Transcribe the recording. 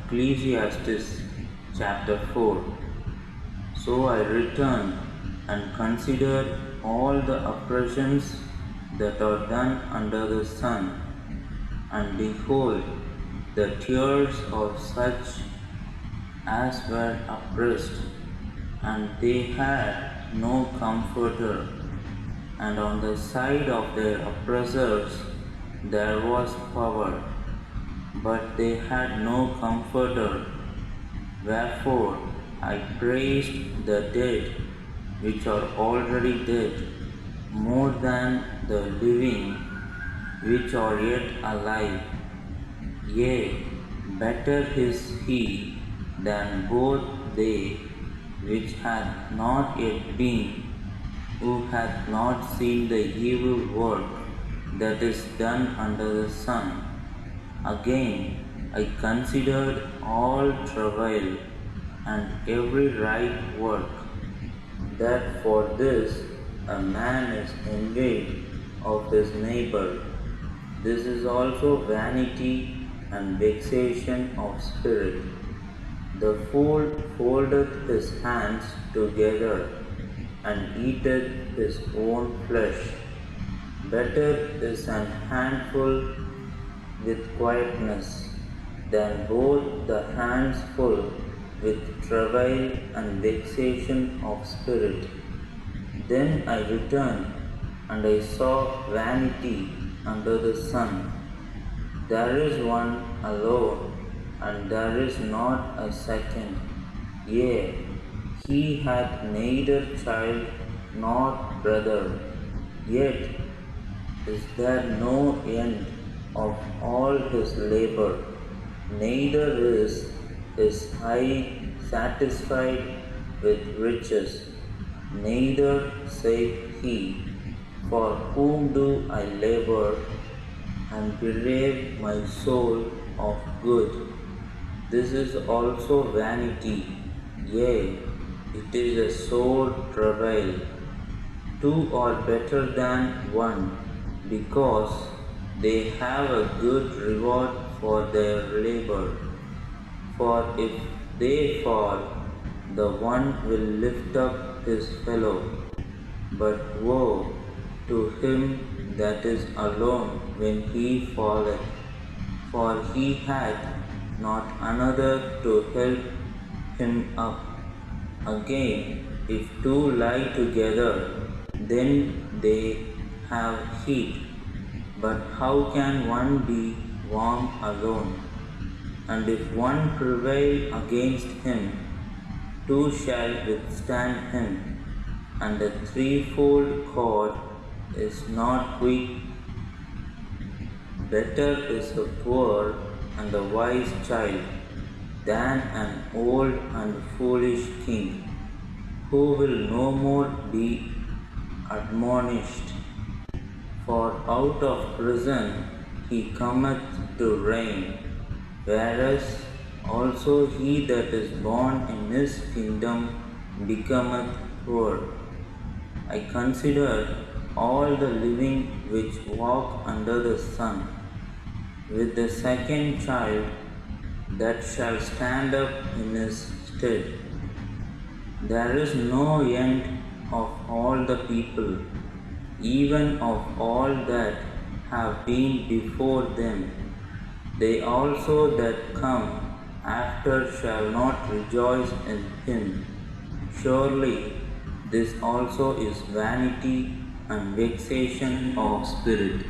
Ecclesiastes chapter 4. So I returned and considered all the oppressions that are done under the sun, and behold, the tears of such as were oppressed, and they had no comforter, and on the side of their oppressors there was power, but they had no comforter. Wherefore I praised the dead which are already dead more than the living which are yet alive. Yea, better is he than both they which hath not yet been, who hath not seen the evil work that is done under the sun. Again, I considered all travail and every right work, that for this a man is envied of his neighbor. This is also vanity and vexation of spirit. The fool foldeth his hands together and eateth his own flesh. Better is an handful with quietness than both the hands full with travail and vexation of spirit. Then I returned, and I saw vanity under the sun. There is one alone, and there is not a second. Yea, he hath neither child nor brother. Yet is there no end of all his labor, neither is his eye satisfied with riches, neither saith he, for whom do I labor, and bereave my soul of good? This is also vanity, yea, it is a sore travail. Two are better than one, because they have a good reward for their labor. For if they fall, the one will lift up his fellow. But woe to him that is alone when he falleth, for he hath not another to help him up. Again, if two lie together, then they have heat. But how can one be warm alone? And if one prevail against him, two shall withstand him. And a threefold cord is not quick. Better is a poor and a wise child than an old and foolish king, who will no more be admonished. For out of prison he cometh to reign, whereas also he that is born in his kingdom becometh poor. I considered all the living which walk under the sun, with the second child that shall stand up in his stead. There is no end of all the people, even of all that have been before them. They also that come after shall not rejoice in him. Surely this also is vanity and vexation of spirit.